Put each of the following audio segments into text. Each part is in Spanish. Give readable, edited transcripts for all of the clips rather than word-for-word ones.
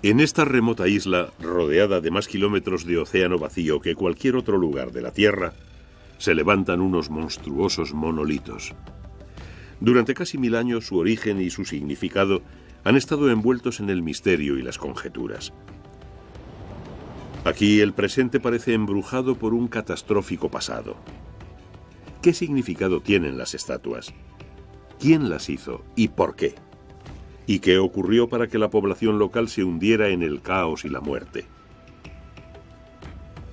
En esta remota isla, rodeada de más kilómetros de océano vacío que cualquier otro lugar de la Tierra, se levantan unos monstruosos monolitos. Durante casi 1000 años, su origen y su significado han estado envueltos en el misterio y las conjeturas. Aquí el presente parece embrujado por un catastrófico pasado. ¿Qué significado tienen las estatuas? ¿Quién las hizo y por qué? ¿Y qué ocurrió para que la población local se hundiera en el caos y la muerte?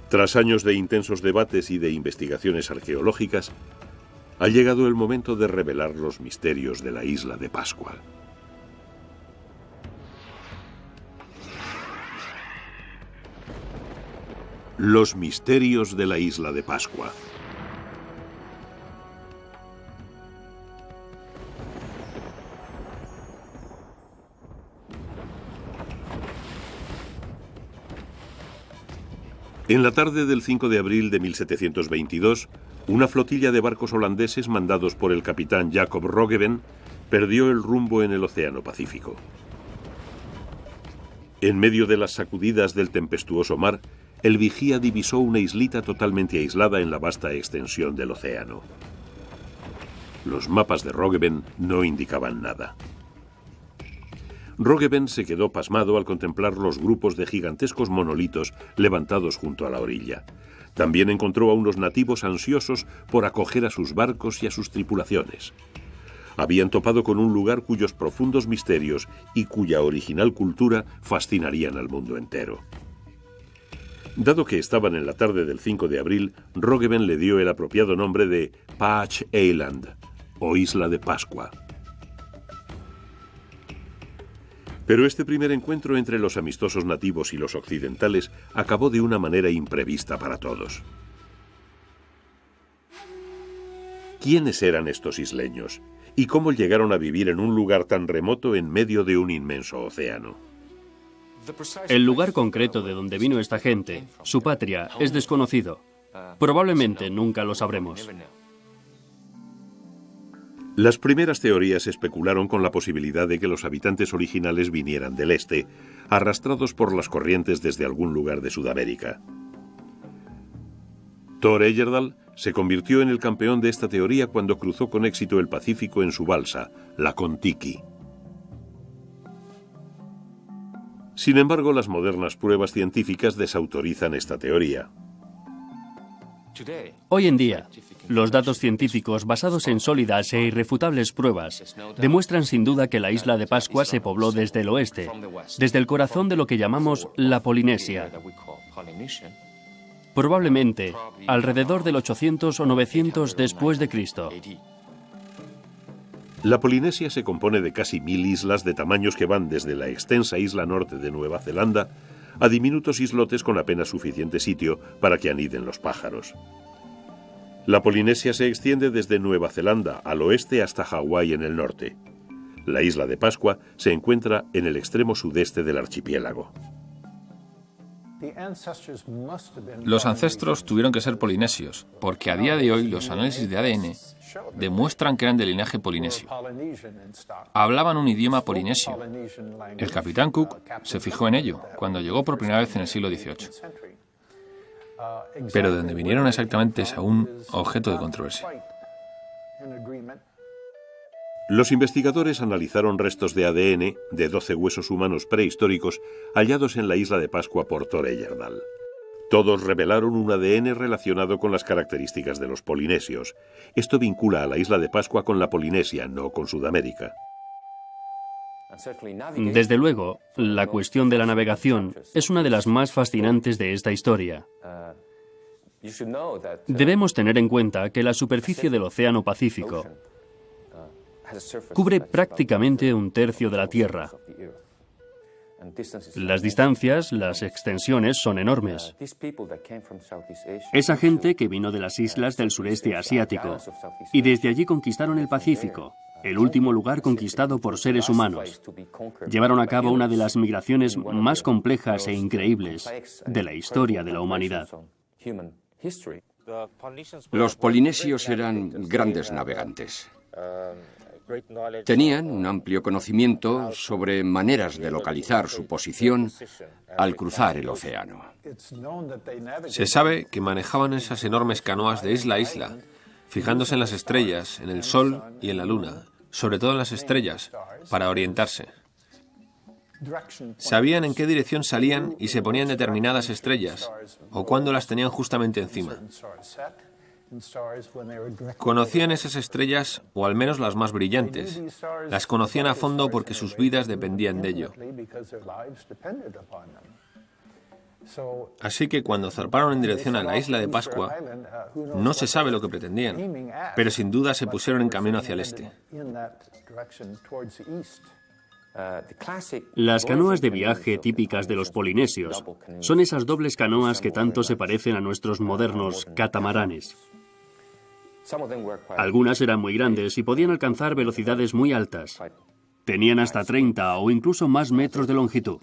Tras años de intensos debates y de investigaciones arqueológicas, ha llegado el momento de revelar los misterios de la isla de Pascua. Los misterios de la isla de Pascua. En la tarde del 5 de abril de 1722, una flotilla de barcos holandeses mandados por el capitán Jacob Roggeveen perdió el rumbo en el Océano Pacífico. En medio de las sacudidas del tempestuoso mar, el vigía divisó una islita totalmente aislada en la vasta extensión del océano. Los mapas de Roggeveen no indicaban nada. Roggeveen se quedó pasmado al contemplar los grupos de gigantescos monolitos levantados junto a la orilla. También encontró a unos nativos ansiosos por acoger a sus barcos y a sus tripulaciones. Habían topado con un lugar cuyos profundos misterios y cuya original cultura fascinarían al mundo entero. Dado que estaban en la tarde del 5 de abril, Roggeveen le dio el apropiado nombre de Paach Eiland, o Isla de Pascua. Pero este primer encuentro entre los amistosos nativos y los occidentales acabó de una manera imprevista para todos. ¿Quiénes eran estos isleños? ¿Y cómo llegaron a vivir en un lugar tan remoto en medio de un inmenso océano? El lugar concreto de donde vino esta gente, su patria, es desconocido. Probablemente nunca lo sabremos. Las primeras teorías especularon con la posibilidad de que los habitantes originales vinieran del este, arrastrados por las corrientes desde algún lugar de Sudamérica. Thor Heyerdahl se convirtió en el campeón de esta teoría cuando cruzó con éxito el Pacífico en su balsa, la Kon-Tiki. Sin embargo, las modernas pruebas científicas desautorizan esta teoría. Hoy en día, los datos científicos basados en sólidas e irrefutables pruebas demuestran sin duda que la isla de Pascua se pobló desde el oeste, desde el corazón de lo que llamamos la Polinesia. Probablemente alrededor del 800 o 900 después de Cristo. La Polinesia se compone de casi 1000 islas de tamaños que van desde la extensa isla norte de Nueva Zelanda a diminutos islotes con apenas suficiente sitio para que aniden los pájaros. La Polinesia se extiende desde Nueva Zelanda al oeste hasta Hawái en el norte. La isla de Pascua se encuentra en el extremo sudeste del archipiélago. Los ancestros tuvieron que ser polinesios, porque a día de hoy los análisis de ADN demuestran que eran de linaje polinesio. Hablaban un idioma polinesio. El capitán Cook se fijó en ello cuando llegó por primera vez en el siglo XVIII. Pero de dónde vinieron exactamente es aún objeto de controversia. Los investigadores analizaron restos de ADN de 12 huesos humanos prehistóricos hallados en la isla de Pascua por Thor Heyerdahl. Todos revelaron un ADN relacionado con las características de los polinesios. Esto vincula a la isla de Pascua con la Polinesia, no con Sudamérica. Desde luego, la cuestión de la navegación es una de las más fascinantes de esta historia. Debemos tener en cuenta que la superficie del Océano Pacífico cubre prácticamente un tercio de la Tierra. Las distancias, las extensiones son enormes. Esa gente que vino de las islas del sureste asiático y desde allí conquistaron el Pacífico, el último lugar conquistado por seres humanos. Llevaron a cabo una de las migraciones más complejas e increíbles de la historia de la humanidad. Los polinesios eran grandes navegantes. Tenían un amplio conocimiento sobre maneras de localizar su posición al cruzar el océano. Se sabe que manejaban esas enormes canoas de isla a isla, fijándose en las estrellas, en el sol y en la luna, sobre todo en las estrellas, para orientarse. Sabían en qué dirección salían y se ponían determinadas estrellas, o cuándo las tenían justamente encima. Conocían esas estrellas, o al menos las más brillantes. Las conocían a fondo porque sus vidas dependían de ello. Así que cuando zarparon en dirección a la isla de Pascua, no se sabe lo que pretendían, pero sin duda se pusieron en camino hacia el este. Las canoas de viaje típicas de los polinesios son esas dobles canoas que tanto se parecen a nuestros modernos catamaranes. Algunas eran muy grandes y podían alcanzar velocidades muy altas. Tenían hasta 30 o incluso más metros de longitud.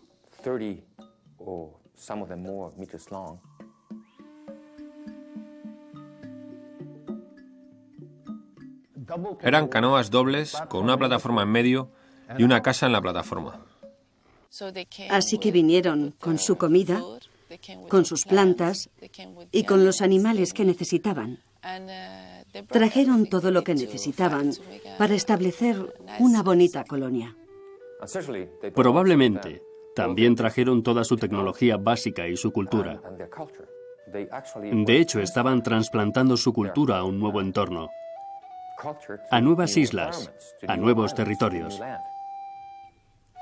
Eran canoas dobles con una plataforma en medio y una casa en la plataforma. Así que vinieron con su comida, con sus plantas y con los animales que necesitaban. Trajeron todo lo que necesitaban para establecer una bonita colonia. Probablemente también trajeron toda su tecnología básica y su cultura. De hecho, estaban trasplantando su cultura a un nuevo entorno, a nuevas islas, a nuevos territorios.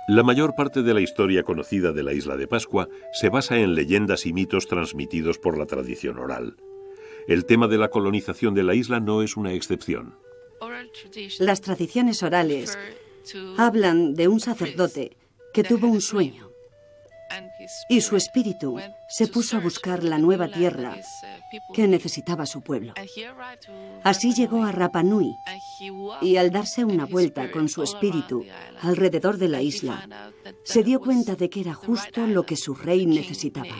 La mayor parte de la historia conocida de la isla de Pascua se basa en leyendas y mitos transmitidos por la tradición oral. El tema de la colonización de la isla no es una excepción. Las tradiciones orales hablan de un sacerdote que tuvo un sueño y su espíritu se puso a buscar la nueva tierra que necesitaba su pueblo. Así llegó a Rapa Nui y al darse una vuelta con su espíritu alrededor de la isla, se dio cuenta de que era justo lo que su rey necesitaba.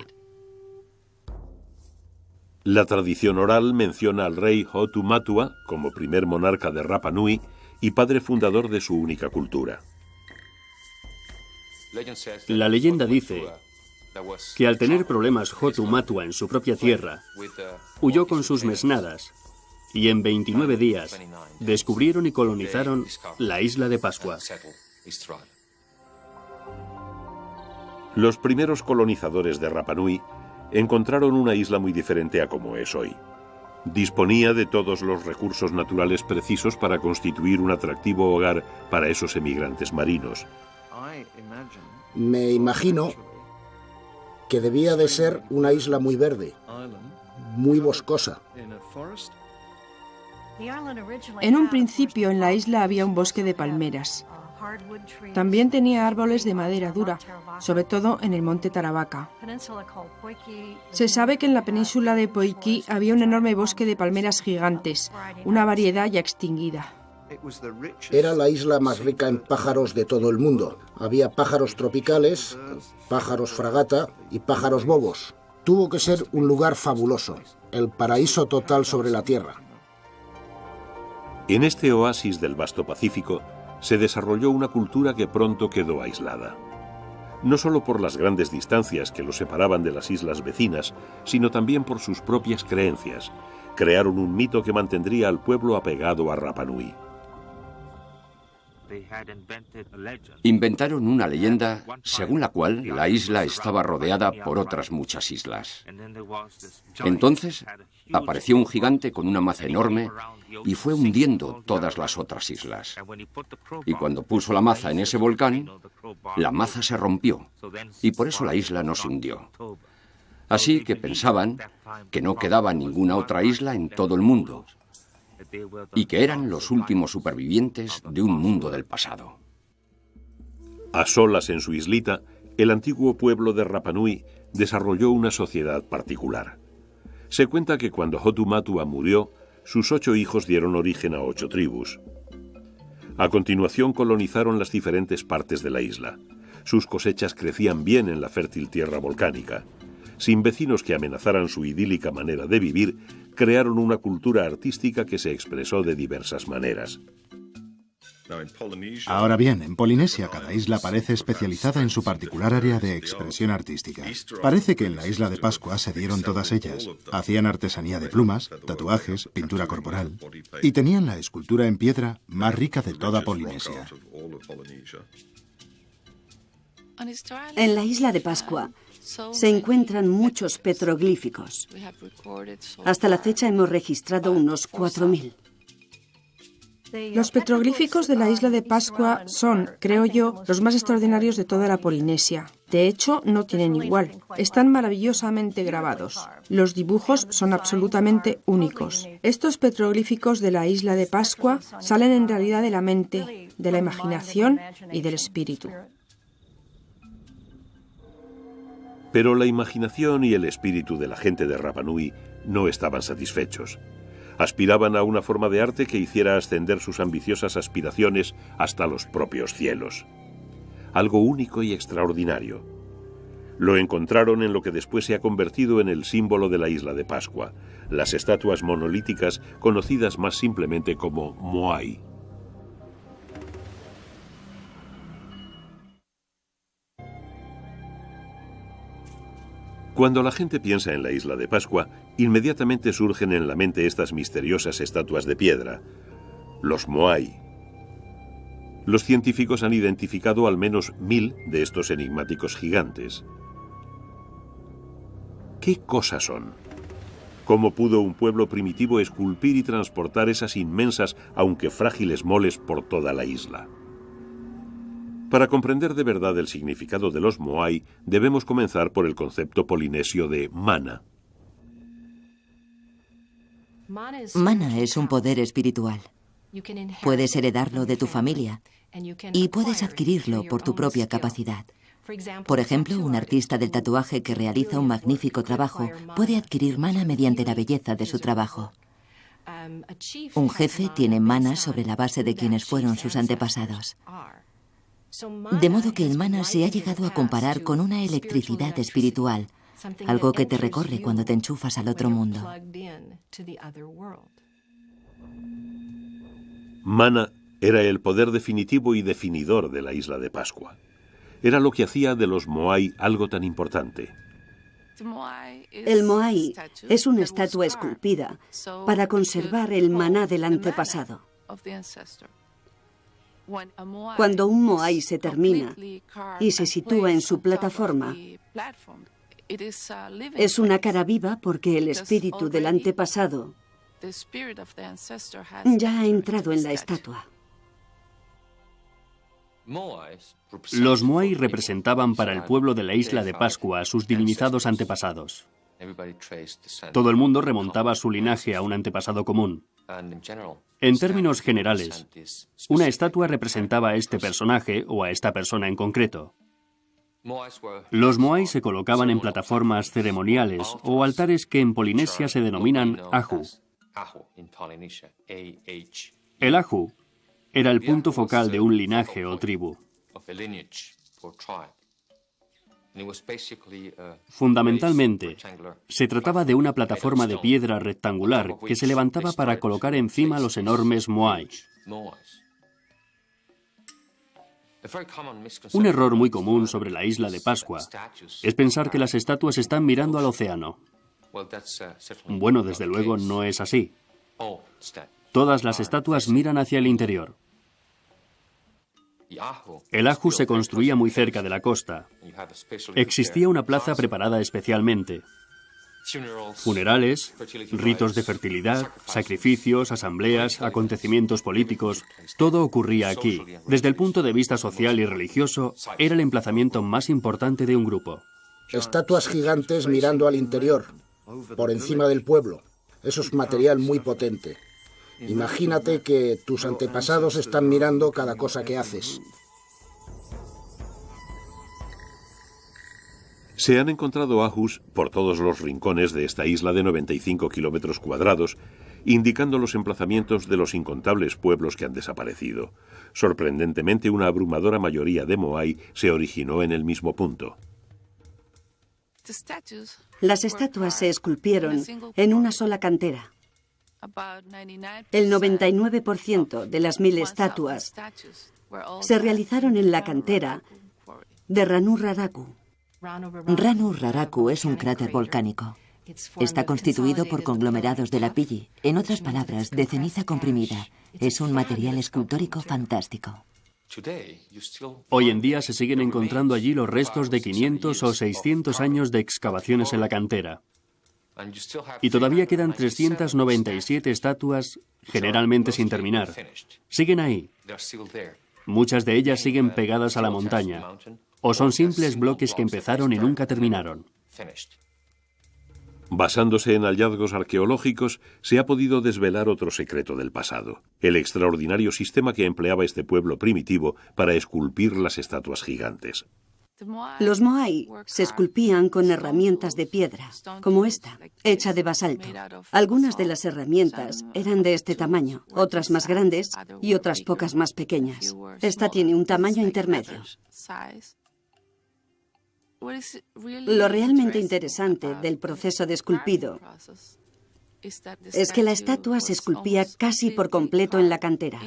La tradición oral menciona al rey Hotu Matua como primer monarca de Rapa Nui y padre fundador de su única cultura. La leyenda dice que al tener problemas Hotu Matua en su propia tierra, huyó con sus mesnadas y en 29 días descubrieron y colonizaron la isla de Pascua. Los primeros colonizadores de Rapa Nui encontraron una isla muy diferente a como es hoy. Disponía de todos los recursos naturales precisos para constituir un atractivo hogar para esos emigrantes marinos. Me imagino que debía de ser una isla muy verde, muy boscosa. En un principio en la isla había un bosque de palmeras. También tenía árboles de madera dura, sobre todo en el monte Tarabaka. Se sabe que en la península de Poiki había un enorme bosque de palmeras gigantes, una variedad ya extinguida. Era la isla más rica en pájaros de todo el mundo. Había pájaros tropicales, pájaros fragata y pájaros bobos. Tuvo que ser un lugar fabuloso, el paraíso total sobre la tierra. En este oasis del vasto Pacífico se desarrolló una cultura que pronto quedó aislada. No solo por las grandes distancias que los separaban de las islas vecinas, sino también por sus propias creencias. Crearon un mito que mantendría al pueblo apegado a Rapa Nui. Inventaron una leyenda según la cual la isla estaba rodeada por otras muchas islas. Entonces apareció un gigante con una maza enorme y fue hundiendo todas las otras islas. Y cuando puso la maza en ese volcán, la maza se rompió y por eso la isla no se hundió. Así que pensaban que no quedaba ninguna otra isla en todo el mundo y que eran los últimos supervivientes de un mundo del pasado. A solas en su islita, el antiguo pueblo de Rapa Nui desarrolló una sociedad particular. Se cuenta que cuando Hotu Matua murió, sus 8 hijos dieron origen a 8 tribus. A continuación colonizaron las diferentes partes de la isla. Sus cosechas crecían bien en la fértil tierra volcánica. Sin vecinos que amenazaran su idílica manera de vivir, crearon una cultura artística que se expresó de diversas maneras. Ahora bien, en Polinesia cada isla parece especializada en su particular área de expresión artística. Parece que en la isla de Pascua se dieron todas ellas. Hacían artesanía de plumas, tatuajes, pintura corporal y tenían la escultura en piedra más rica de toda Polinesia. En la isla de Pascua se encuentran muchos petroglíficos. Hasta la fecha hemos registrado unos 4.000. Los petroglíficos de la isla de Pascua son, creo yo, los más extraordinarios de toda la Polinesia. De hecho, no tienen igual. Están maravillosamente grabados. Los dibujos son absolutamente únicos. Estos petroglíficos de la isla de Pascua salen en realidad de la mente, de la imaginación y del espíritu. Pero la imaginación y el espíritu de la gente de Rapa Nui no estaban satisfechos. Aspiraban a una forma de arte que hiciera ascender sus ambiciosas aspiraciones hasta los propios cielos. Algo único y extraordinario. Lo encontraron en lo que después se ha convertido en el símbolo de la isla de Pascua, las estatuas monolíticas conocidas más simplemente como Moai. Cuando la gente piensa en la isla de Pascua, inmediatamente surgen en la mente estas misteriosas estatuas de piedra, los Moai. Los científicos han identificado al menos 1000 de estos enigmáticos gigantes. ¿Qué cosas son? ¿Cómo pudo un pueblo primitivo esculpir y transportar esas inmensas, aunque frágiles moles por toda la isla? Para comprender de verdad el significado de los Moai, debemos comenzar por el concepto polinesio de mana. Mana es un poder espiritual. Puedes heredarlo de tu familia y puedes adquirirlo por tu propia capacidad. Por ejemplo, un artista del tatuaje que realiza un magnífico trabajo puede adquirir mana mediante la belleza de su trabajo. Un jefe tiene mana sobre la base de quienes fueron sus antepasados. De modo que el mana se ha llegado a comparar con una electricidad espiritual, algo que te recorre cuando te enchufas al otro mundo. Mana era el poder definitivo y definidor de la isla de Pascua. Era lo que hacía de los Moai algo tan importante. El Moai es una estatua esculpida para conservar el maná del antepasado. Cuando un Moai se termina y se sitúa en su plataforma, es una cara viva porque el espíritu del antepasado ya ha entrado en la estatua. Los Moai representaban para el pueblo de la isla de Pascua a sus divinizados antepasados. Todo el mundo remontaba su linaje a un antepasado común. En términos generales, una estatua representaba a este personaje o a esta persona en concreto. Los Moai se colocaban en plataformas ceremoniales o altares que en Polinesia se denominan ahu. El ahu era el punto focal de un linaje o tribu. Fundamentalmente, se trataba de una plataforma de piedra rectangular que se levantaba para colocar encima los enormes Moai. Un error muy común sobre la isla de Pascua es pensar que las estatuas están mirando al océano. Bueno, desde luego no es así. Todas las estatuas miran hacia el interior. El ahu se construía muy cerca de la costa. Existía una plaza preparada especialmente. Funerales, ritos de fertilidad, sacrificios, asambleas, acontecimientos políticos, todo ocurría aquí. Desde el punto de vista social y religioso, era el emplazamiento más importante de un grupo. Estatuas gigantes mirando al interior, por encima del pueblo. Eso es material muy potente. Imagínate que tus antepasados están mirando cada cosa que haces. Se han encontrado ajus por todos los rincones de esta isla de 95 kilómetros cuadrados, indicando los emplazamientos de los incontables pueblos que han desaparecido. Sorprendentemente, una abrumadora mayoría de Moai se originó en el mismo punto. Las estatuas se esculpieron en una sola cantera. El 99% de las 1000 estatuas se realizaron en la cantera de Ranu Raraku. Ranu Raraku es un cráter volcánico. Está constituido por conglomerados de lapilli, en otras palabras, de ceniza comprimida. Es un material escultórico fantástico. Hoy en día se siguen encontrando allí los restos de 500 o 600 años de excavaciones en la cantera. Y todavía quedan 397 estatuas, generalmente sin terminar. Siguen ahí. Muchas de ellas siguen pegadas a la montaña, o son simples bloques que empezaron y nunca terminaron. Basándose en hallazgos arqueológicos, se ha podido desvelar otro secreto del pasado: el extraordinario sistema que empleaba este pueblo primitivo para esculpir las estatuas gigantes. Los moai se esculpían con herramientas de piedra, como esta, hecha de basalto. Algunas de las herramientas eran de este tamaño, otras más grandes y otras pocas más pequeñas. Esta tiene un tamaño intermedio. Lo realmente interesante del proceso de esculpido es que la estatua se esculpía casi por completo en la cantera.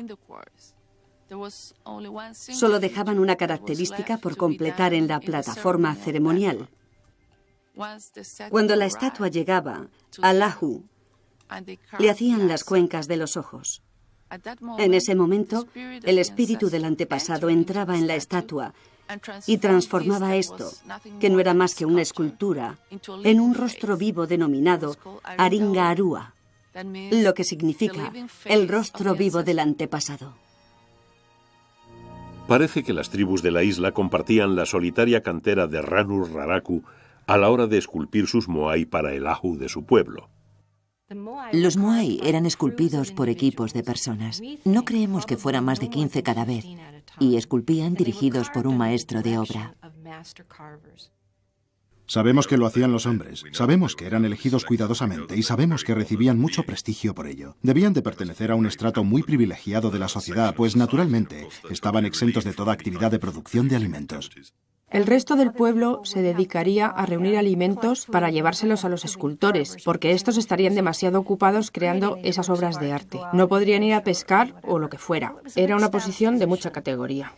Solo dejaban una característica por completar en la plataforma ceremonial. Cuando la estatua llegaba al Ahu, le hacían las cuencas de los ojos. En ese momento, el espíritu del antepasado entraba en la estatua y transformaba esto, que no era más que una escultura, en un rostro vivo denominado Aringa Arua, lo que significa el rostro vivo del antepasado. Parece que las tribus de la isla compartían la solitaria cantera de Ranu Raraku a la hora de esculpir sus moai para el ahu de su pueblo. Los moai eran esculpidos por equipos de personas. No creemos que fueran más de 15 cada vez, y esculpían dirigidos por un maestro de obra. Sabemos que lo hacían los hombres, sabemos que eran elegidos cuidadosamente y sabemos que recibían mucho prestigio por ello. Debían de pertenecer a un estrato muy privilegiado de la sociedad, pues naturalmente estaban exentos de toda actividad de producción de alimentos. El resto del pueblo se dedicaría a reunir alimentos para llevárselos a los escultores, porque estos estarían demasiado ocupados creando esas obras de arte. No podrían ir a pescar o lo que fuera. Era una posición de mucha categoría.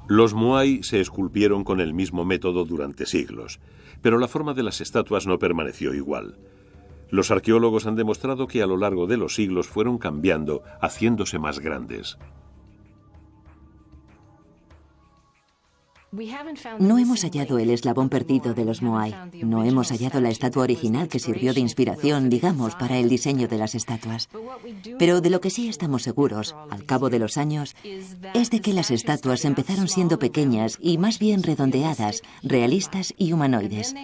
Los moai se esculpieron con el mismo método durante siglos, pero la forma de las estatuas no permaneció igual. Los arqueólogos han demostrado que a lo largo de los siglos fueron cambiando, haciéndose más grandes. No hemos hallado el eslabón perdido de los moai. No hemos hallado la estatua original que sirvió de inspiración, digamos, para el diseño de las estatuas. Pero de lo que sí estamos seguros, al cabo de los años, es de que las estatuas empezaron siendo pequeñas y más bien redondeadas, realistas y humanoides.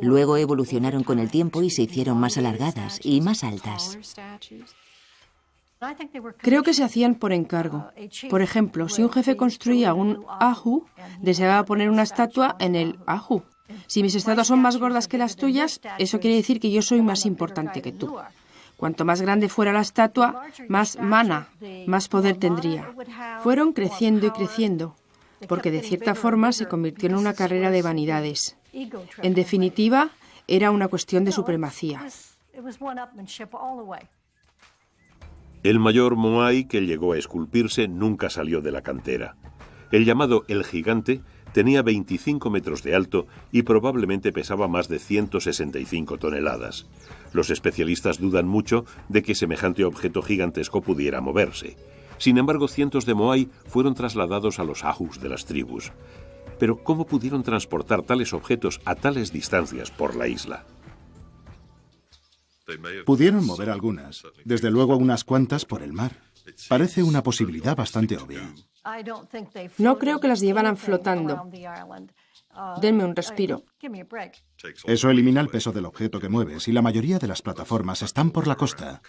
Luego evolucionaron con el tiempo y se hicieron más alargadas y más altas. Creo que se hacían por encargo. Por ejemplo, si un jefe construía un ahu, deseaba poner una estatua en el ahu. Si mis estatuas son más gordas que las tuyas, eso quiere decir que yo soy más importante que tú. Cuanto más grande fuera la estatua, más mana, más poder tendría. Fueron creciendo y creciendo, porque de cierta forma se convirtió en una carrera de vanidades. En definitiva, era una cuestión de supremacía. El mayor moai que llegó a esculpirse nunca salió de la cantera. El llamado El Gigante tenía 25 metros de alto y probablemente pesaba más de 165 toneladas. Los especialistas dudan mucho de que semejante objeto gigantesco pudiera moverse. Sin embargo, cientos de moai fueron trasladados a los ahus de las tribus. Pero ¿cómo pudieron transportar tales objetos a tales distancias por la isla? Pudieron mover algunas, desde luego unas cuantas por el mar. Parece una posibilidad bastante obvia. No creo que las llevaran flotando. Denme un respiro. Eso elimina el peso del objeto que mueves y la mayoría de las plataformas están por la costa.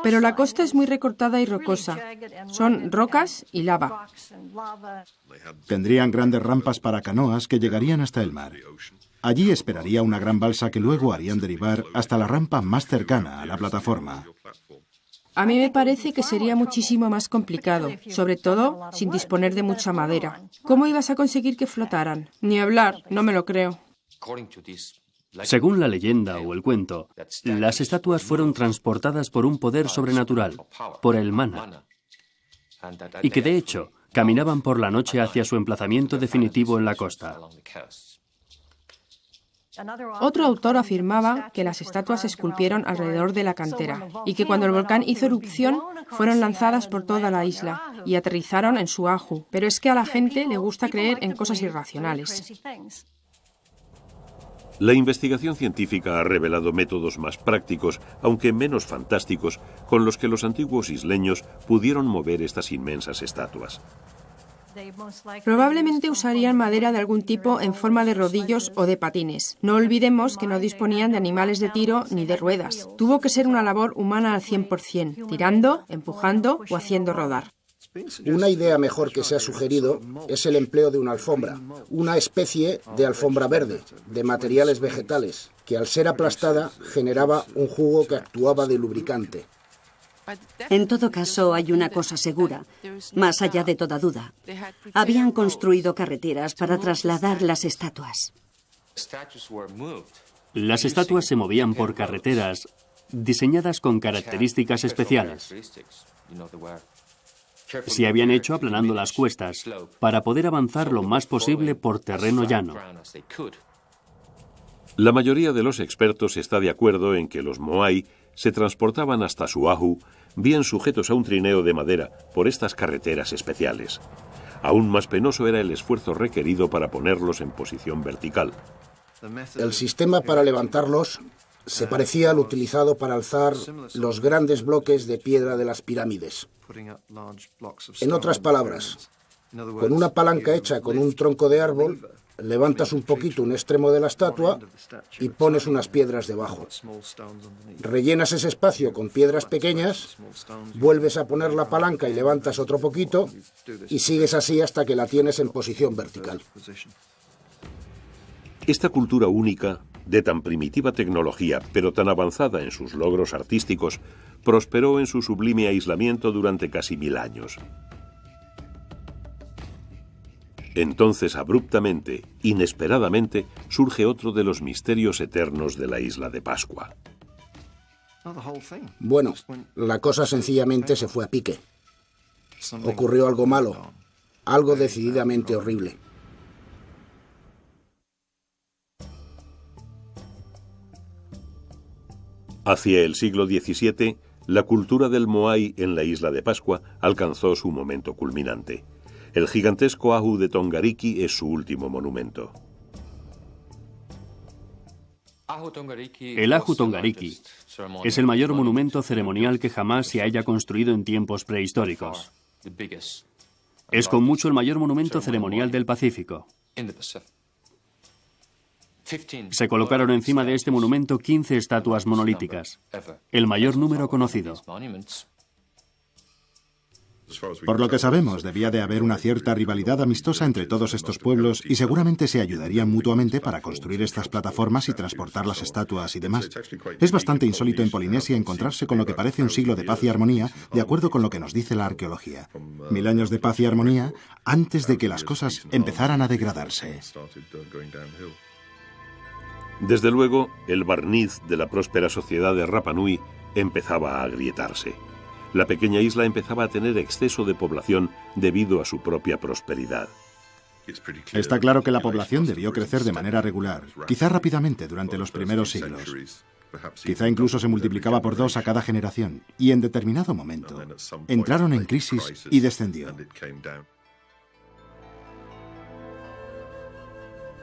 Pero la costa es muy recortada y rocosa. Son rocas y lava. Tendrían grandes rampas para canoas que llegarían hasta el mar. Allí esperaría una gran balsa que luego harían derivar hasta la rampa más cercana a la plataforma. A mí me parece que sería muchísimo más complicado, sobre todo sin disponer de mucha madera. ¿Cómo ibas a conseguir que flotaran? Ni hablar, no me lo creo. Según la leyenda o el cuento, las estatuas fueron transportadas por un poder sobrenatural, por el mana, y que de hecho caminaban por la noche hacia su emplazamiento definitivo en la costa. Otro autor afirmaba que las estatuas se esculpieron alrededor de la cantera y que cuando el volcán hizo erupción fueron lanzadas por toda la isla y aterrizaron en Suahu. Pero es que a la gente le gusta creer en cosas irracionales. La investigación científica ha revelado métodos más prácticos, aunque menos fantásticos, con los que los antiguos isleños pudieron mover estas inmensas estatuas. Probablemente usarían madera de algún tipo en forma de rodillos o de patines. No olvidemos que no disponían de animales de tiro ni de ruedas. Tuvo que ser una labor humana al 100%, tirando, empujando o haciendo rodar. Una idea mejor que se ha sugerido es el empleo de una alfombra, una especie de alfombra verde, de materiales vegetales, que al ser aplastada generaba un jugo que actuaba de lubricante. En todo caso, hay una cosa segura, más allá de toda duda. Habían construido carreteras para trasladar las estatuas. Las estatuas se movían por carreteras diseñadas con características especiales. Se habían hecho aplanando las cuestas para poder avanzar lo más posible por terreno llano. La mayoría de los expertos está de acuerdo en que los moai se transportaban hasta Suahu, bien sujetos a un trineo de madera por estas carreteras especiales. Aún más penoso era el esfuerzo requerido para ponerlos en posición vertical. El sistema para levantarlos se parecía al utilizado para alzar los grandes bloques de piedra de las pirámides. En otras palabras, con una palanca hecha con un tronco de árbol, levantas un poquito un extremo de la estatua y pones unas piedras debajo. Rellenas ese espacio con piedras pequeñas, vuelves a poner la palanca y levantas otro poquito y sigues así hasta que la tienes en posición vertical. Esta cultura única, de tan primitiva tecnología, pero tan avanzada en sus logros artísticos, prosperó en su sublime aislamiento durante casi 1000 años. Entonces, abruptamente, inesperadamente, surge otro de los misterios eternos de la isla de Pascua. Bueno, la cosa sencillamente se fue a pique. Ocurrió algo malo, algo decididamente horrible. Hacia el siglo XVII, la cultura del moai en la isla de Pascua alcanzó su momento culminante. El gigantesco Ahu de Tongariki es su último monumento. El Ahu Tongariki es el mayor monumento ceremonial que jamás se haya construido en tiempos prehistóricos. Es con mucho el mayor monumento ceremonial del Pacífico. Se colocaron encima de este monumento 15 estatuas monolíticas, el mayor número conocido. Por lo que sabemos, debía de haber una cierta rivalidad amistosa entre todos estos pueblos y seguramente se ayudarían mutuamente para construir estas plataformas y transportar las estatuas y demás. Es bastante insólito en Polinesia encontrarse con lo que parece un siglo de paz y armonía, de acuerdo con lo que nos dice la arqueología. 1000 años de paz y armonía antes de que las cosas empezaran a degradarse. Desde luego, el barniz de la próspera sociedad de Rapa Nui empezaba a agrietarse. La pequeña isla empezaba a tener exceso de población debido a su propia prosperidad. Está claro que la población debió crecer de manera regular, quizá rápidamente durante los primeros siglos. Quizá incluso se multiplicaba por 2 a cada generación, y en determinado momento entraron en crisis y descendió.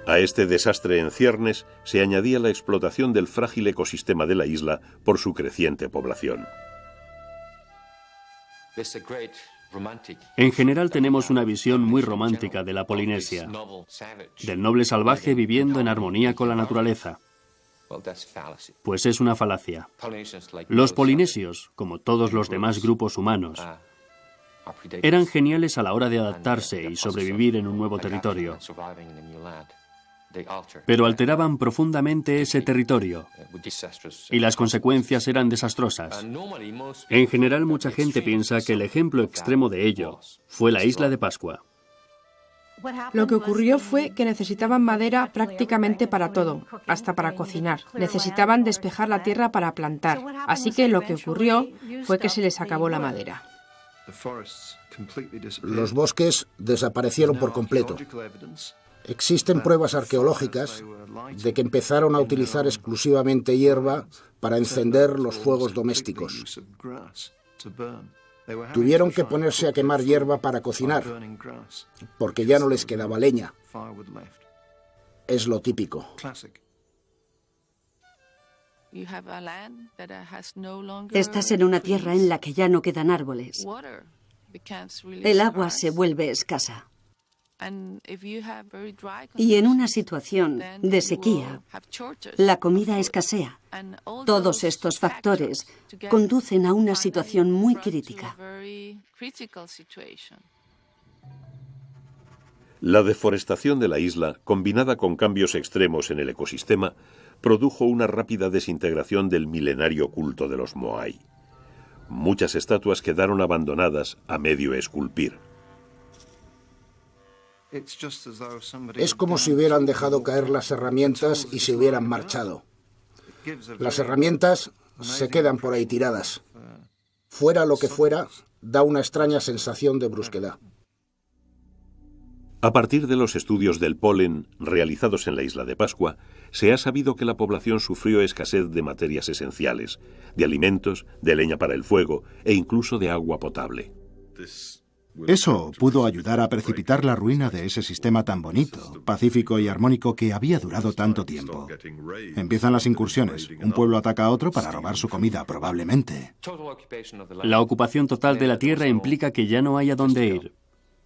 A este desastre en ciernes se añadía la explotación del frágil ecosistema de la isla por su creciente población. En general tenemos una visión muy romántica de la Polinesia, del noble salvaje viviendo en armonía con la naturaleza. Pues es una falacia. Los polinesios, como todos los demás grupos humanos, eran geniales a la hora de adaptarse y sobrevivir en un nuevo territorio. Pero alteraban profundamente ese territorio y las consecuencias eran desastrosas. En general, mucha gente piensa que el ejemplo extremo de ello fue la isla de Pascua. Lo que ocurrió fue que necesitaban madera prácticamente para todo, hasta para cocinar. Necesitaban despejar la tierra para plantar. Así que lo que ocurrió fue que se les acabó la madera. Los bosques desaparecieron por completo. Existen pruebas arqueológicas de que empezaron a utilizar exclusivamente hierba para encender los fuegos domésticos. Tuvieron que ponerse a quemar hierba para cocinar, porque ya no les quedaba leña. Es lo típico. Estás en una tierra en la que ya no quedan árboles. El agua se vuelve escasa. Y en una situación de sequía, la comida escasea. Todos estos factores conducen a una situación muy crítica. La deforestación de la isla, combinada con cambios extremos en el ecosistema, produjo una rápida desintegración del milenario culto de los Moai. Muchas estatuas quedaron abandonadas a medio esculpir. Es como si hubieran dejado caer las herramientas y se hubieran marchado. Las herramientas se quedan por ahí tiradas. Fuera lo que fuera, da una extraña sensación de brusquedad. A partir de los estudios del polen realizados en la isla de Pascua, se ha sabido que la población sufrió escasez de materias esenciales, de alimentos, de leña para el fuego e incluso de agua potable. Eso pudo ayudar a precipitar la ruina de ese sistema tan bonito, pacífico y armónico que había durado tanto tiempo. Empiezan las incursiones. Un pueblo ataca a otro para robar su comida, probablemente. La ocupación total de la tierra implica que ya no hay a dónde ir.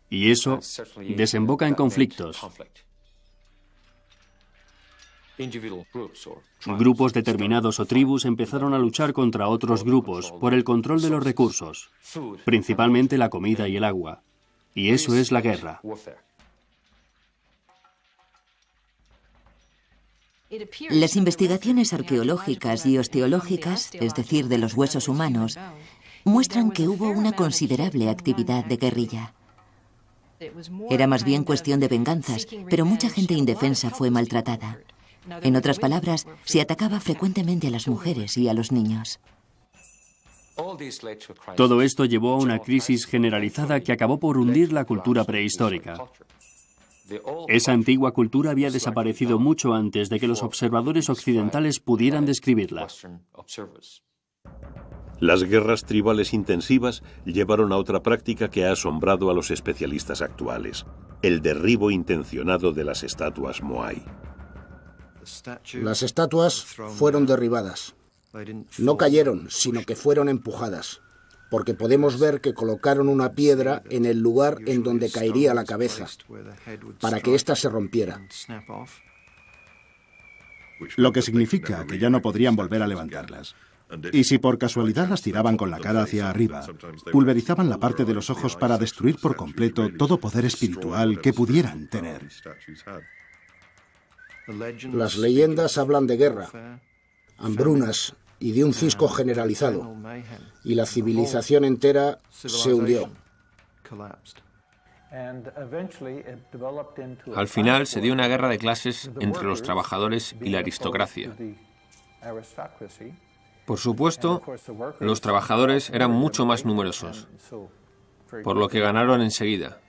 Y eso desemboca en conflictos. Grupos determinados o tribus empezaron a luchar contra otros grupos por el control de los recursos, principalmente la comida y el agua. Y eso es la guerra. Las investigaciones arqueológicas y osteológicas, es decir, de los huesos humanos, muestran que hubo una considerable actividad de guerrilla. Era más bien cuestión de venganzas, pero mucha gente indefensa fue maltratada. En otras palabras, se atacaba frecuentemente a las mujeres y a los niños. Todo esto llevó a una crisis generalizada que acabó por hundir la cultura prehistórica. Esa antigua cultura había desaparecido mucho antes de que los observadores occidentales pudieran describirla. Las guerras tribales intensivas llevaron a otra práctica que ha asombrado a los especialistas actuales: el derribo intencionado de las estatuas Moai. Las estatuas fueron derribadas. No cayeron, sino que fueron empujadas, porque podemos ver que colocaron una piedra en el lugar en donde caería la cabeza, para que ésta se rompiera. Lo que significa que ya no podrían volver a levantarlas. Y si por casualidad las tiraban con la cara hacia arriba, pulverizaban la parte de los ojos para destruir por completo todo poder espiritual que pudieran tener. Las leyendas hablan de guerra, hambrunas y de un cisco generalizado, y la civilización entera se hundió. Al final se dio una guerra de clases entre los trabajadores y la aristocracia. Por supuesto, los trabajadores eran mucho más numerosos, por lo que ganaron enseguida.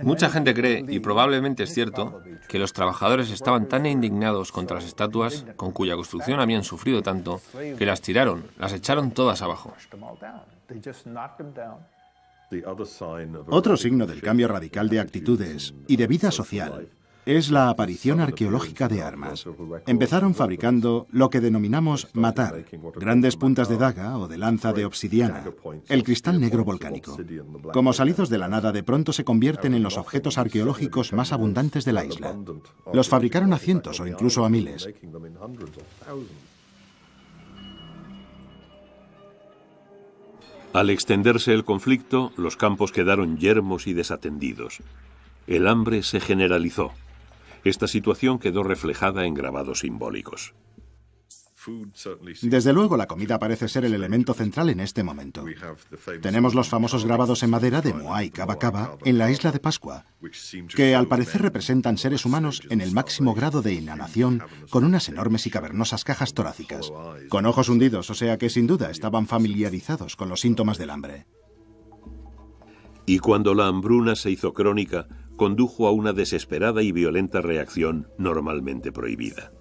Mucha gente cree, y probablemente es cierto, que los trabajadores estaban tan indignados contra las estatuas, con cuya construcción habían sufrido tanto, que las tiraron, las echaron todas abajo. Otro signo del cambio radical de actitudes y de vida social es la aparición arqueológica de armas. Empezaron fabricando lo que denominamos matar, grandes puntas de daga o de lanza de obsidiana, el cristal negro volcánico. Como salidos de la nada, de pronto se convierten en los objetos arqueológicos más abundantes de la isla. Los fabricaron a cientos o incluso a miles. Al extenderse el conflicto, los campos quedaron yermos y desatendidos. El hambre se generalizó. Esta situación quedó reflejada en grabados simbólicos. Desde luego, la comida parece ser el elemento central en este momento. Tenemos los famosos grabados en madera de Moai Kaba Kaba en la isla de Pascua, que al parecer representan seres humanos en el máximo grado de inhalación, con unas enormes y cavernosas cajas torácicas, con ojos hundidos, o sea que sin duda estaban familiarizados con los síntomas del hambre. Y cuando la hambruna se hizo crónica, condujo a una desesperada y violenta reacción normalmente prohibida.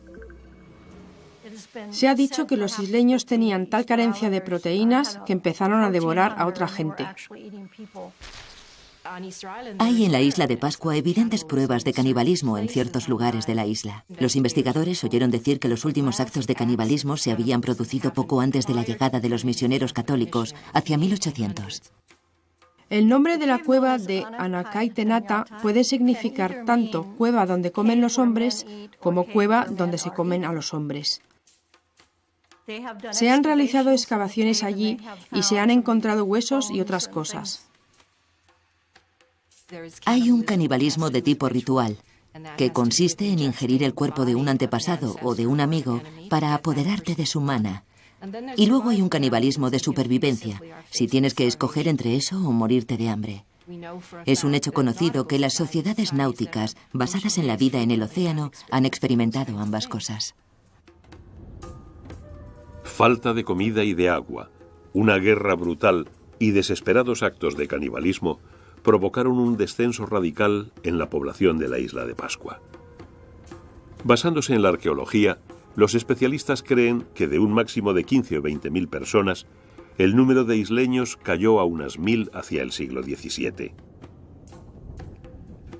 Se ha dicho que los isleños tenían tal carencia de proteínas que empezaron a devorar a otra gente. Hay en la isla de Pascua evidentes pruebas de canibalismo en ciertos lugares de la isla. Los investigadores oyeron decir que los últimos actos de canibalismo se habían producido poco antes de la llegada de los misioneros católicos, hacia 1800. El nombre de la cueva de Anakaitenata puede significar tanto cueva donde comen los hombres como cueva donde se comen a los hombres. Se han realizado excavaciones allí y se han encontrado huesos y otras cosas. Hay un canibalismo de tipo ritual, que consiste en ingerir el cuerpo de un antepasado o de un amigo para apoderarte de su mana. Y luego hay un canibalismo de supervivencia, si tienes que escoger entre eso o morirte de hambre. Es un hecho conocido que las sociedades náuticas, basadas en la vida en el océano, han experimentado ambas cosas. Falta de comida y de agua, una guerra brutal y desesperados actos de canibalismo provocaron un descenso radical en la población de la isla de Pascua. Basándose en la arqueología, los especialistas creen que de un máximo de 15 o 20.000 personas, el número de isleños cayó a unas 1.000 hacia el siglo XVII.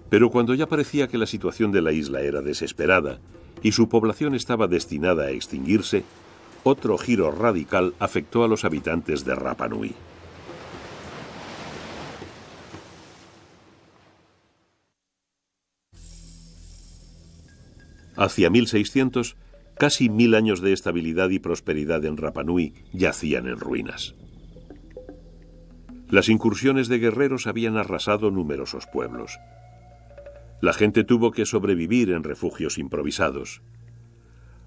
Pero cuando ya parecía que la situación de la isla era desesperada y su población estaba destinada a extinguirse, otro giro radical afectó a los habitantes de Rapa Nui. Hacia 1600, casi 1000 años de estabilidad y prosperidad en Rapa Nui yacían en ruinas. Las incursiones de guerreros habían arrasado numerosos pueblos. La gente tuvo que sobrevivir en refugios improvisados.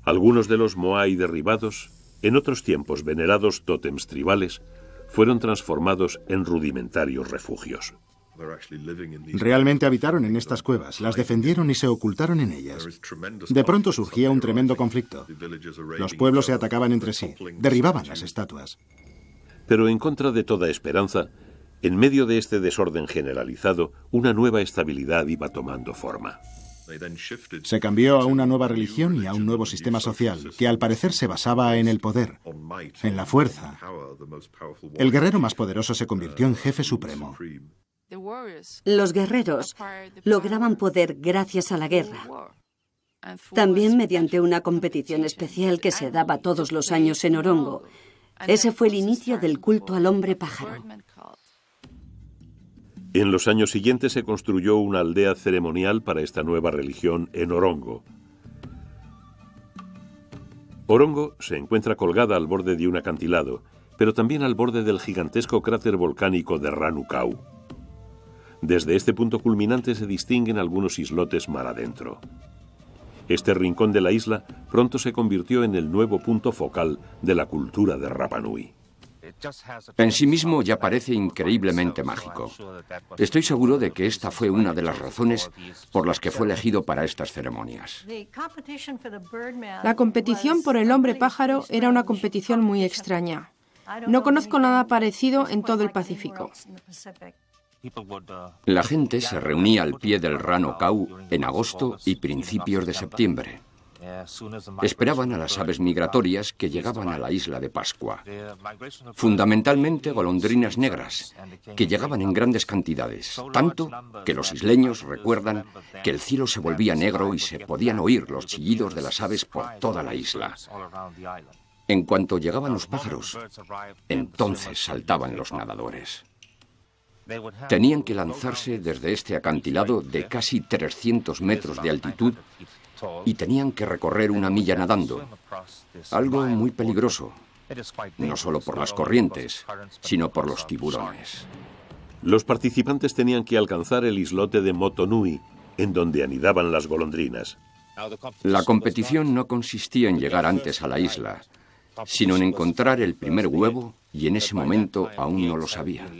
Algunos de los Moai derribados, en otros tiempos venerados tótems tribales, fueron transformados en rudimentarios refugios. Realmente habitaron en estas cuevas, las defendieron y se ocultaron en ellas. De pronto surgía un tremendo conflicto. Los pueblos se atacaban entre sí, derribaban las estatuas. Pero en contra de toda esperanza, en medio de este desorden generalizado, una nueva estabilidad iba tomando forma. Se cambió a una nueva religión y a un nuevo sistema social, que al parecer se basaba en el poder, en la fuerza. El guerrero más poderoso se convirtió en jefe supremo. Los guerreros lograban poder gracias a la guerra. También mediante una competición especial que se daba todos los años en Orongo. Ese fue el inicio del culto al hombre pájaro. En los años siguientes se construyó una aldea ceremonial para esta nueva religión en Orongo. Orongo se encuentra colgada al borde de un acantilado, pero también al borde del gigantesco cráter volcánico de Ranu Kau. Desde este punto culminante se distinguen algunos islotes mar adentro. Este rincón de la isla pronto se convirtió en el nuevo punto focal de la cultura de Rapa Nui. En sí mismo ya parece increíblemente mágico. Estoy seguro de que esta fue una de las razones por las que fue elegido para estas ceremonias. La competición por el hombre pájaro era una competición muy extraña. No conozco nada parecido en todo el Pacífico. La gente se reunía al pie del Ranu Kau en agosto y principios de septiembre. Esperaban a las aves migratorias que llegaban a la isla de Pascua. Fundamentalmente golondrinas negras, que llegaban en grandes cantidades, tanto que los isleños recuerdan que el cielo se volvía negro y se podían oír los chillidos de las aves por toda la isla. En cuanto llegaban los pájaros, entonces saltaban los nadadores. Tenían que lanzarse desde este acantilado de casi 300 metros de altitud y tenían que recorrer 1 milla nadando, algo muy peligroso, no solo por las corrientes, sino por los tiburones. Los participantes tenían que alcanzar el islote de Motonui, en donde anidaban las golondrinas. La competición no consistía en llegar antes a la isla, sino en encontrar el primer huevo, y en ese momento aún no lo sabían.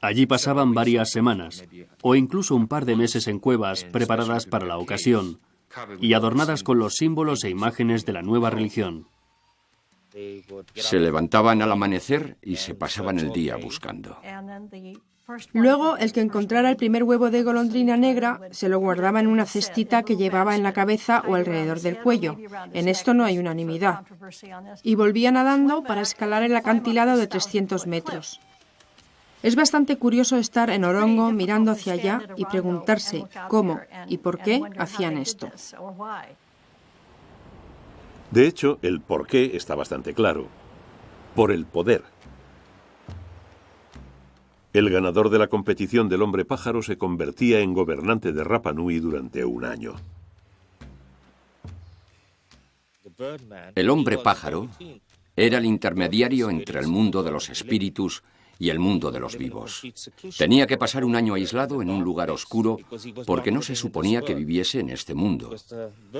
Allí pasaban varias semanas, o incluso un par de meses en cuevas preparadas para la ocasión, y adornadas con los símbolos e imágenes de la nueva religión. Se levantaban al amanecer y se pasaban el día buscando. Luego, el que encontrara el primer huevo de golondrina negra se lo guardaba en una cestita que llevaba en la cabeza o alrededor del cuello. En esto no hay unanimidad. Y volvía nadando para escalar el acantilado de 300 metros. Es bastante curioso estar en Orongo mirando hacia allá y preguntarse cómo y por qué hacían esto. De hecho, el por qué está bastante claro. Por el poder. El ganador de la competición del hombre pájaro se convertía en gobernante de Rapa Nui durante un año. El hombre pájaro era el intermediario entre el mundo de los espíritus y el mundo de los vivos. Tenía que pasar un año aislado en un lugar oscuro porque no se suponía que viviese en este mundo.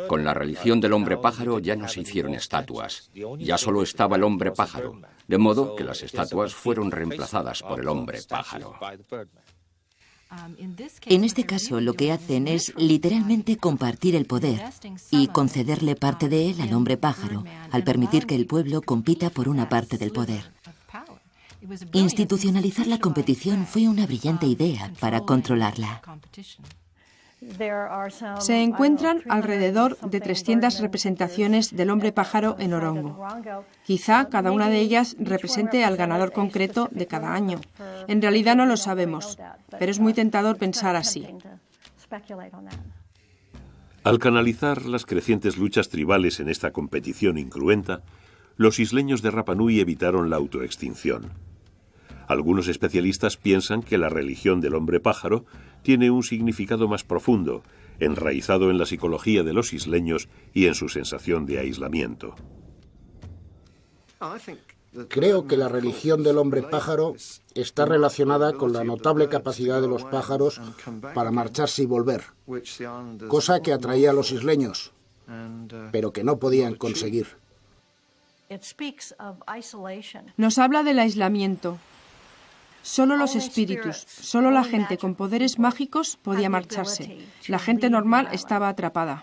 Con la religión del hombre pájaro ya no se hicieron estatuas, ya solo estaba el hombre pájaro, de modo que las estatuas fueron reemplazadas por el hombre pájaro. En este caso, lo que hacen es literalmente compartir el poder y concederle parte de él al hombre pájaro, al permitir que el pueblo compita por una parte del poder. Institucionalizar la competición fue una brillante idea para controlarla. Se encuentran alrededor de 300 representaciones del hombre pájaro en Orongo. Quizá cada una de ellas represente al ganador concreto de cada año. En realidad no lo sabemos, pero es muy tentador pensar así. Al canalizar las crecientes luchas tribales en esta competición incruenta, los isleños de Rapa Nui evitaron la autoextinción. Algunos especialistas piensan que la religión del hombre pájaro tiene un significado más profundo, enraizado en la psicología de los isleños y en su sensación de aislamiento. Creo que la religión del hombre pájaro está relacionada con la notable capacidad de los pájaros para marcharse y volver, cosa que atraía a los isleños, pero que no podían conseguir. Nos habla del aislamiento. Solo los espíritus, solo la gente con poderes mágicos podía marcharse. La gente normal estaba atrapada.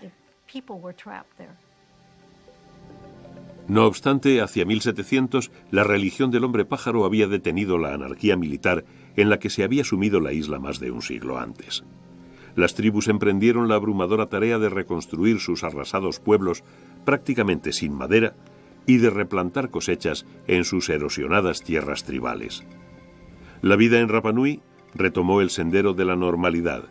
No obstante, hacia 1700, la religión del hombre pájaro había detenido la anarquía militar en la que se había sumido la isla más de un siglo antes. Las tribus emprendieron la abrumadora tarea de reconstruir sus arrasados pueblos prácticamente sin madera y de replantar cosechas en sus erosionadas tierras tribales. La vida en Rapa Nui retomó el sendero de la normalidad.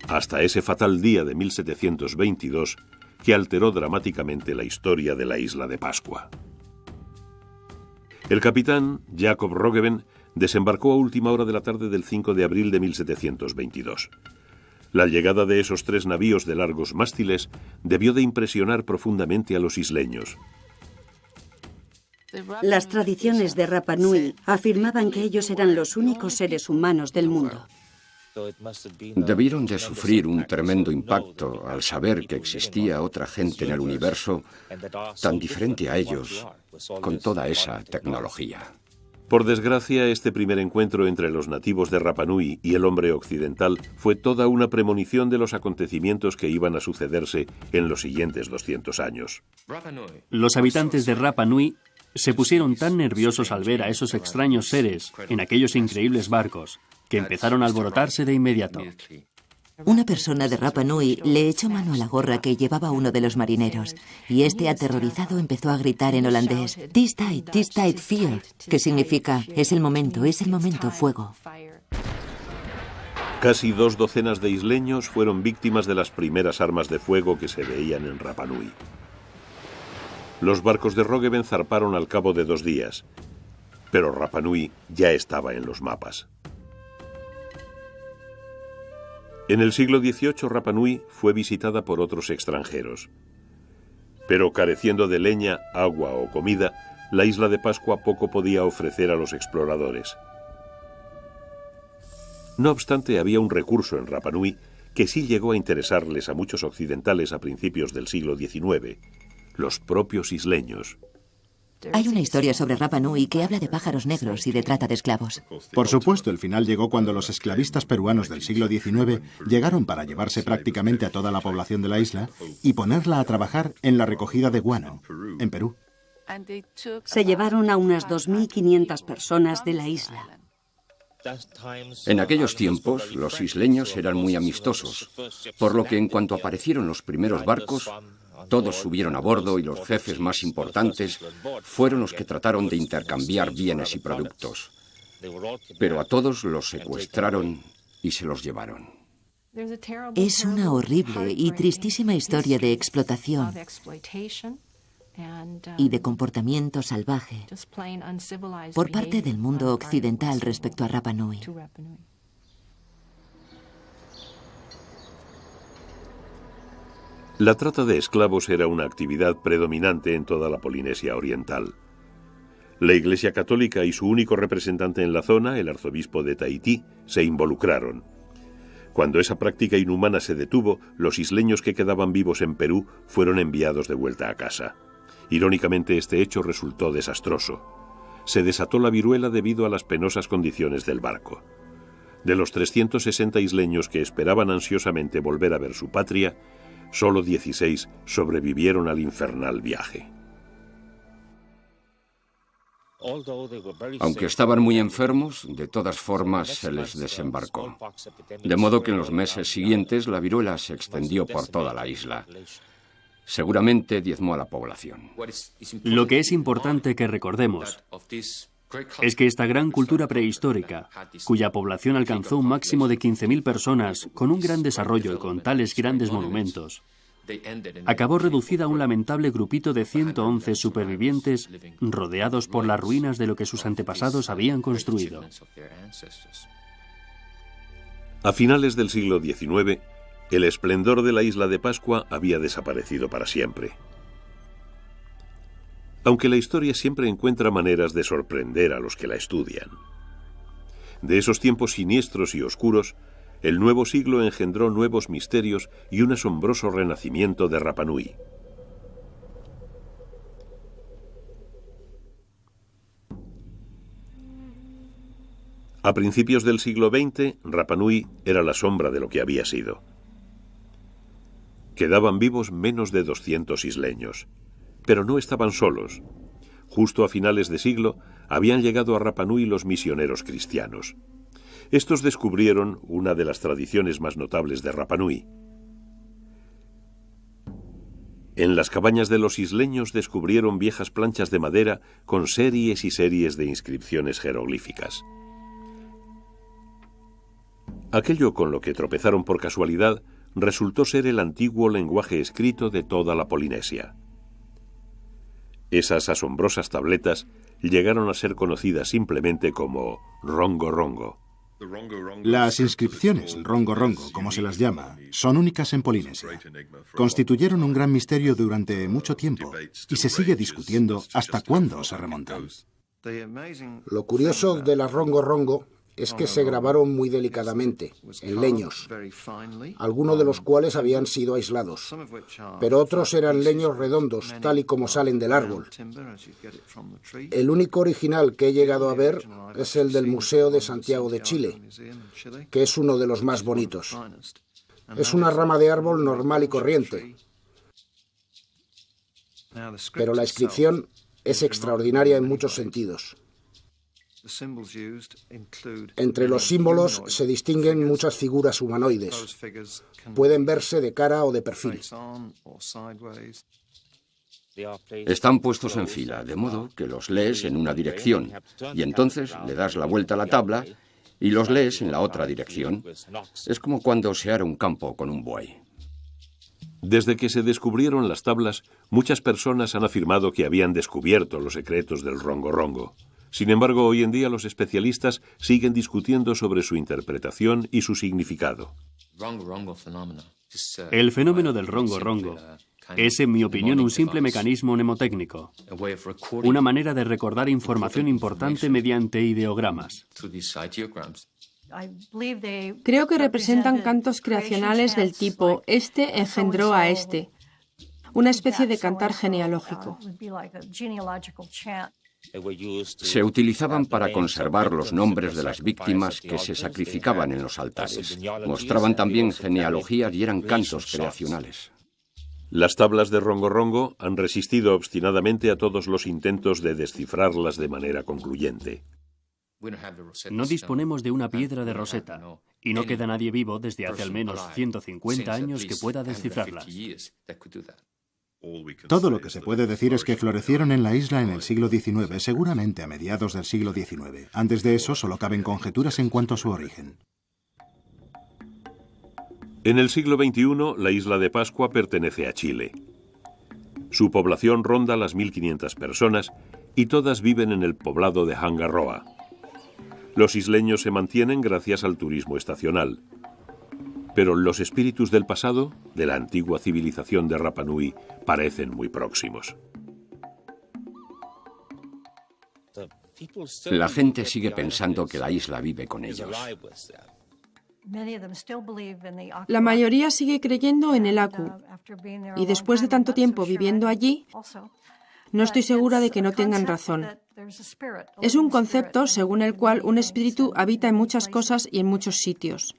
Hasta ese fatal día de 1722 que alteró dramáticamente la historia de la isla de Pascua. El capitán Jacob Roggeveen desembarcó a última hora de la tarde del 5 de abril de 1722. La llegada de esos 3 navíos de largos mástiles debió de impresionar profundamente a los isleños. Las tradiciones de Rapa Nui afirmaban que ellos eran los únicos seres humanos del mundo. Debieron de sufrir un tremendo impacto al saber que existía otra gente en el universo tan diferente a ellos, con toda esa tecnología. Por desgracia, este primer encuentro entre los nativos de Rapa Nui y el hombre occidental fue toda una premonición de los acontecimientos que iban a sucederse en los siguientes 200 años. Los habitantes de Rapa Nui se pusieron tan nerviosos al ver a esos extraños seres en aquellos increíbles barcos que empezaron a alborotarse de inmediato. Una persona de Rapa Nui le echó mano a la gorra que llevaba uno de los marineros y este, aterrorizado, empezó a gritar en holandés "Tis tijd, vuur", que significa es el momento, fuego. Casi 2 docenas de isleños fueron víctimas de las primeras armas de fuego que se veían en Rapa Nui. Los barcos de Roggeveen zarparon al cabo de 2 días, pero Rapa Nui ya estaba en los mapas. En el siglo XVIII, Rapa Nui fue visitada por otros extranjeros. Pero careciendo de leña, agua o comida, la isla de Pascua poco podía ofrecer a los exploradores. No obstante, había un recurso en Rapa Nui que sí llegó a interesarles a muchos occidentales a principios del siglo XIX, los propios isleños. Hay una historia sobre Rapa Nui que habla de pájaros negros y de trata de esclavos. Por supuesto, el final llegó cuando los esclavistas peruanos del siglo XIX llegaron para llevarse prácticamente a toda la población de la isla y ponerla a trabajar en la recogida de guano, en Perú. Se llevaron a unas 2.500 personas de la isla. En aquellos tiempos, los isleños eran muy amistosos, por lo que en cuanto aparecieron los primeros barcos, todos subieron a bordo y los jefes más importantes fueron los que trataron de intercambiar bienes y productos. Pero a todos los secuestraron y se los llevaron. Es una horrible y tristísima historia de explotación y de comportamiento salvaje por parte del mundo occidental respecto a Rapa Nui. La trata de esclavos era una actividad predominante en toda la Polinesia Oriental. La Iglesia Católica y su único representante en la zona, el arzobispo de Tahití, se involucraron. Cuando esa práctica inhumana se detuvo, los isleños que quedaban vivos en Perú fueron enviados de vuelta a casa. Irónicamente, este hecho resultó desastroso. Se desató la viruela debido a las penosas condiciones del barco. De los 360 isleños que esperaban ansiosamente volver a ver su patria, solo 16 sobrevivieron al infernal viaje. Aunque estaban muy enfermos, de todas formas se les desembarcó. De modo que en los meses siguientes la viruela se extendió por toda la isla. Seguramente diezmó a la población. Lo que es importante que recordemos es que esta gran cultura prehistórica, cuya población alcanzó un máximo de 15.000 personas, con un gran desarrollo y con tales grandes monumentos, acabó reducida a un lamentable grupito de 111 supervivientes rodeados por las ruinas de lo que sus antepasados habían construido. A finales del siglo XIX, el esplendor de la isla de Pascua había desaparecido para siempre. Aunque la historia siempre encuentra maneras de sorprender a los que la estudian. De esos tiempos siniestros y oscuros, el nuevo siglo engendró nuevos misterios y un asombroso renacimiento de Rapa Nui. A principios del siglo XX, Rapa Nui era la sombra de lo que había sido. Quedaban vivos menos de 200 isleños, pero no estaban solos. Justo a finales de siglo habían llegado a Rapa Nui los misioneros cristianos. Estos descubrieron una de las tradiciones más notables de Rapa Nui. En las cabañas de los isleños descubrieron viejas planchas de madera con series y series de inscripciones jeroglíficas. Aquello con lo que tropezaron por casualidad resultó ser el antiguo lenguaje escrito de toda la Polinesia. Esas asombrosas tabletas llegaron a ser conocidas simplemente como Rongo Rongo. Las inscripciones Rongo Rongo, como se las llama, son únicas en Polinesia. Constituyeron un gran misterio durante mucho tiempo y se sigue discutiendo hasta cuándo se remontan. Lo curioso de las Rongo Rongo es que se grabaron muy delicadamente, en leños, algunos de los cuales habían sido aislados, pero otros eran leños redondos, tal y como salen del árbol. El único original que he llegado a ver es el del Museo de Santiago de Chile, que es uno de los más bonitos. Es una rama de árbol normal y corriente, pero la inscripción es extraordinaria en muchos sentidos. Entre los símbolos se distinguen muchas figuras humanoides. Pueden verse de cara o de perfil. Están puestos en fila, de modo que los lees en una dirección, y entonces le das la vuelta a la tabla y los lees en la otra dirección. Es como cuando se ara un campo con un buey. Desde que se descubrieron las tablas, muchas personas han afirmado que habían descubierto los secretos del Rongo Rongo. Sin embargo, hoy en día los especialistas siguen discutiendo sobre su interpretación y su significado. El fenómeno del Rongo Rongo es, en mi opinión, un simple mecanismo mnemotécnico, una manera de recordar información importante mediante ideogramas. Creo que representan cantos creacionales del tipo «este engendró a este», una especie de cantar genealógico. Se utilizaban para conservar los nombres de las víctimas que se sacrificaban en los altares. Mostraban también genealogías y eran cantos creacionales. Las tablas de Rongo Rongo han resistido obstinadamente a todos los intentos de descifrarlas de manera concluyente. No disponemos de una piedra de Rosetta, y no queda nadie vivo desde hace al menos 150 años que pueda descifrarlas. Todo lo que se puede decir es que florecieron en la isla en el siglo XIX, seguramente a mediados del siglo XIX. Antes de eso, solo caben conjeturas en cuanto a su origen. En el siglo XXI, la isla de Pascua pertenece a Chile. Su población ronda las 1.500 personas y todas viven en el poblado de Hangaroa. Los isleños se mantienen gracias al turismo estacional. Pero los espíritus del pasado, de la antigua civilización de Rapa Nui, parecen muy próximos. La gente sigue pensando que la isla vive con ellos. La mayoría sigue creyendo en el Aku, y después de tanto tiempo viviendo allí, no estoy segura de que no tengan razón. Es un concepto según el cual un espíritu habita en muchas cosas y en muchos sitios.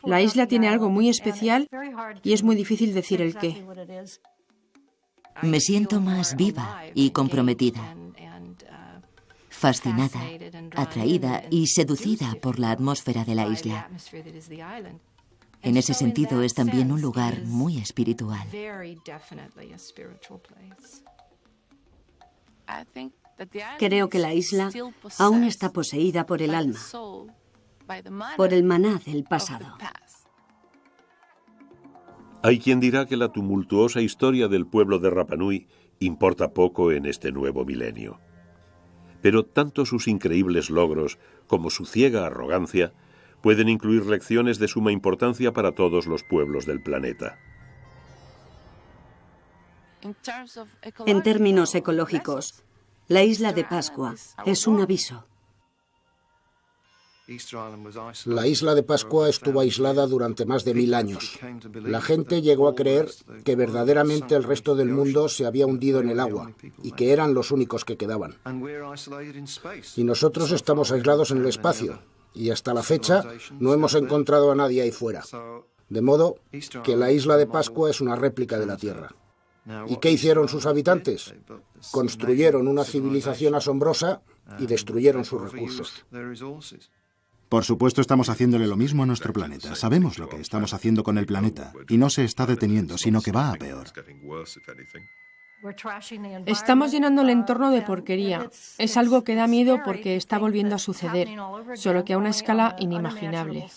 La isla tiene algo muy especial y es muy difícil decir el qué. Me siento más viva y comprometida, fascinada, atraída y seducida por la atmósfera de la isla. En ese sentido, es también un lugar muy espiritual. Creo que la isla aún está poseída por el alma, por el maná del pasado. Hay quien dirá que la tumultuosa historia del pueblo de Rapa Nui importa poco en este nuevo milenio. Pero tanto sus increíbles logros como su ciega arrogancia pueden incluir lecciones de suma importancia para todos los pueblos del planeta. En términos ecológicos, la isla de Pascua es un aviso. La isla de Pascua estuvo aislada durante más de 1000 años. La gente llegó a creer que verdaderamente el resto del mundo se había hundido en el agua y que eran los únicos que quedaban. Y nosotros estamos aislados en el espacio y hasta la fecha no hemos encontrado a nadie ahí fuera. De modo que la isla de Pascua es una réplica de la Tierra. ¿Y qué hicieron sus habitantes? Construyeron una civilización asombrosa y destruyeron sus recursos. Por supuesto, estamos haciéndole lo mismo a nuestro planeta. Sabemos lo que estamos haciendo con el planeta y no se está deteniendo, sino que va a peor. Estamos llenando el entorno de porquería. Es algo que da miedo porque está volviendo a suceder, solo que a una escala inimaginable.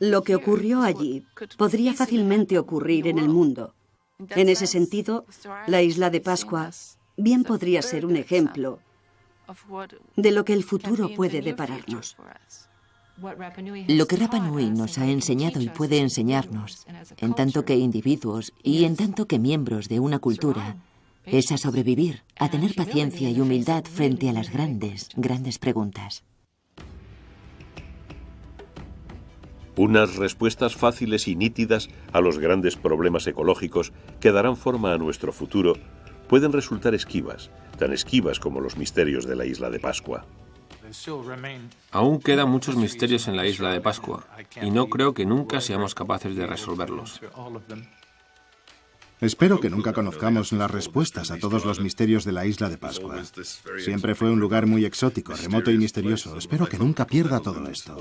Lo que ocurrió allí podría fácilmente ocurrir en el mundo. En ese sentido, la isla de Pascua bien podría ser un ejemplo de lo que el futuro puede depararnos. Lo que Rapa Nui nos ha enseñado y puede enseñarnos, en tanto que individuos y en tanto que miembros de una cultura, es a sobrevivir, a tener paciencia y humildad frente a las grandes preguntas. Unas respuestas fáciles y nítidas a los grandes problemas ecológicos que darán forma a nuestro futuro pueden resultar esquivas, tan esquivas como los misterios de la isla de Pascua. Aún quedan muchos misterios en la isla de Pascua, y no creo que nunca seamos capaces de resolverlos. Espero que nunca conozcamos las respuestas a todos los misterios de la isla de Pascua. Siempre fue un lugar muy exótico, remoto y misterioso. Espero que nunca pierda todo esto.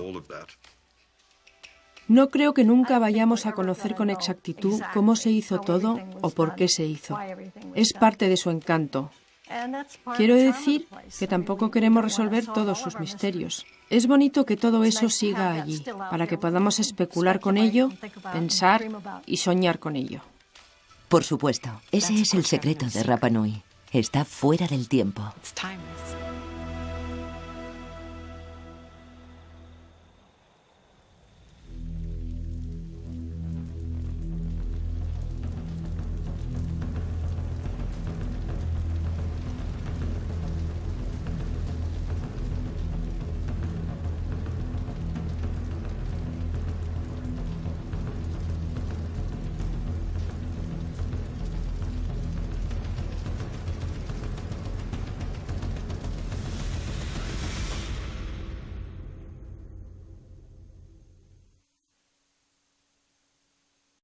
No creo que nunca vayamos a conocer con exactitud cómo se hizo todo o por qué se hizo. Es parte de su encanto. Quiero decir que tampoco queremos resolver todos sus misterios. Es bonito que todo eso siga allí, para que podamos especular con ello, pensar y soñar con ello. Por supuesto, ese es el secreto de Rapa Nui. Está fuera del tiempo.